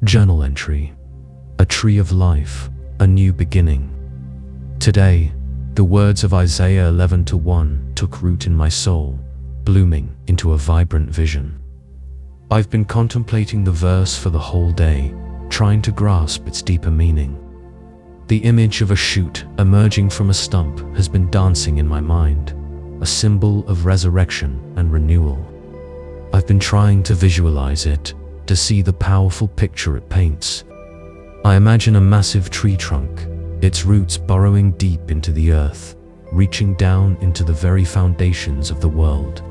Journal entry. A tree of life, a new beginning. Today, the words of Isaiah 11:1 took root in my soul, blooming into a vibrant vision. I've been contemplating the verse for the whole day, trying to grasp its deeper meaning. The image of a shoot emerging from a stump has been dancing in my mind, a symbol of resurrection and renewal. I've been trying to visualize it, to see the powerful picture it paints. I imagine a massive tree trunk, its roots burrowing deep into the earth, reaching down into the very foundations of the world.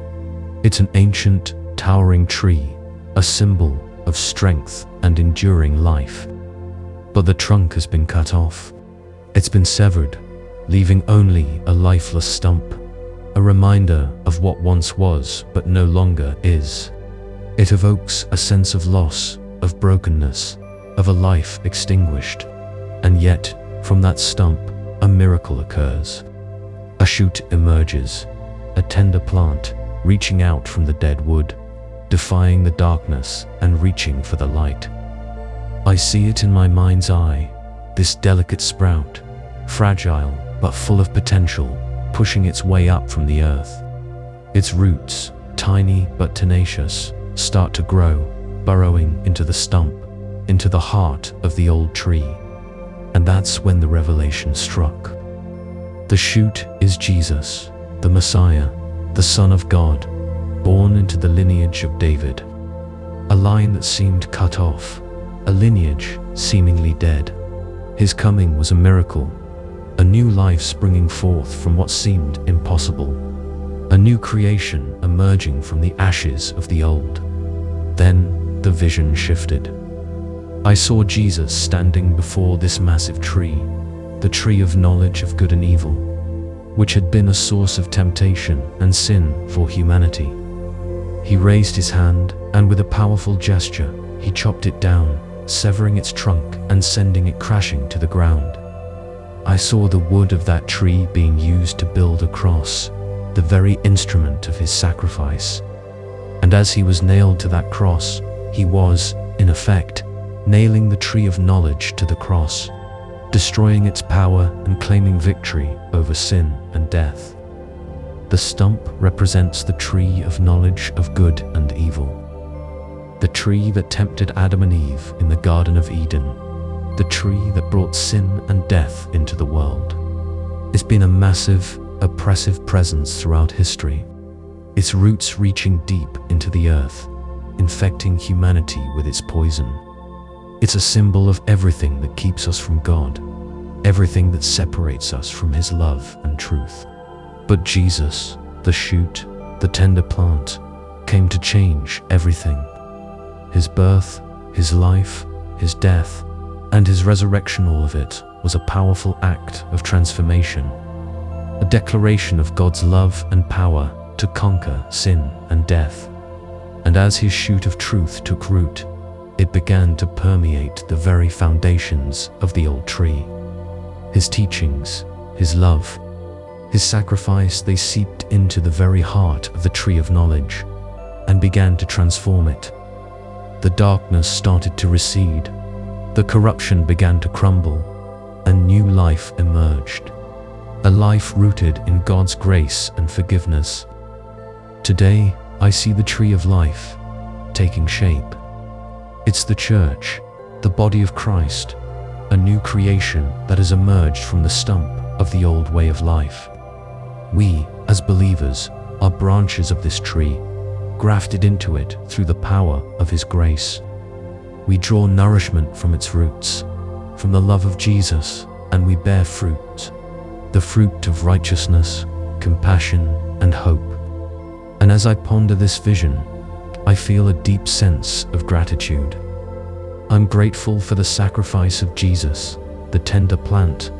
It's an ancient, towering tree, a symbol of strength and enduring life. But the trunk has been cut off. It's been severed, leaving only a lifeless stump, a reminder of what once was but no longer is. It evokes a sense of loss, of brokenness, of a life extinguished. And yet, from that stump, a miracle occurs. A shoot emerges, a tender plant reaching out from the dead wood, defying the darkness and reaching for the light. I see it in my mind's eye, this delicate sprout, fragile but full of potential, pushing its way up from the earth. Its roots, tiny but tenacious, start to grow, burrowing into the stump, into the heart of the old tree. And that's when the revelation struck. The shoot is Jesus, the Messiah, the Son of God, born into the lineage of David. A line that seemed cut off, a lineage seemingly dead. His coming was a miracle, a new life springing forth from what seemed impossible, a new creation emerging from the ashes of the old. Then the vision shifted. I saw Jesus standing before this massive tree, the tree of knowledge of good and evil, which had been a source of temptation and sin for humanity. He raised his hand, and with a powerful gesture, he chopped it down, severing its trunk and sending it crashing to the ground. I saw the wood of that tree being used to build a cross, the very instrument of his sacrifice. And as he was nailed to that cross, he was, in effect, nailing the tree of knowledge to the cross, destroying its power and claiming victory over sin and death. The stump represents the tree of knowledge of good and evil, the tree that tempted Adam and Eve in the Garden of Eden, the tree that brought sin and death into the world. It's been a massive, oppressive presence throughout history, its roots reaching deep into the earth, infecting humanity with its poison. It's a symbol of everything that keeps us from God, everything that separates us from His love and truth. But Jesus, the shoot, the tender plant, came to change everything. His birth, His life, His death, and His resurrection, all of it, was a powerful act of transformation, a declaration of God's love and power to conquer sin and death. And as His shoot of truth took root, it began to permeate the very foundations of the old tree. His teachings, His love, His sacrifice, they seeped into the very heart of the tree of knowledge and began to transform it. The darkness started to recede, the corruption began to crumble, and new life emerged, a life rooted in God's grace and forgiveness. Today, I see the tree of life taking shape. It's the church, the body of Christ, a new creation that has emerged from the stump of the old way of life. We, as believers, are branches of this tree, grafted into it through the power of His grace. We draw nourishment from its roots, from the love of Jesus, and we bear fruit, the fruit of righteousness, compassion, and hope. And as I ponder this vision, I feel a deep sense of gratitude. I'm grateful for the sacrifice of Jesus, the tender plant,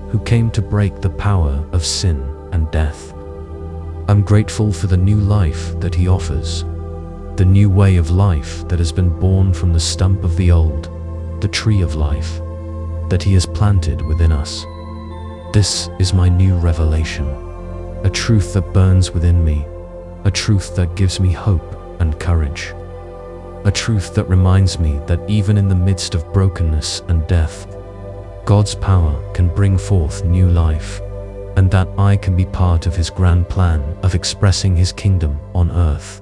who came to break the power of sin and death. I'm grateful for the new life that He offers, the new way of life that has been born from the stump of the old, the tree of life, that He has planted within us. This is my new revelation, a truth that burns within me, a truth that gives me hope and courage. a truth that reminds me that even in the midst of brokenness and death, God's power can bring forth new life, and that I can be part of His grand plan of expressing His kingdom on earth.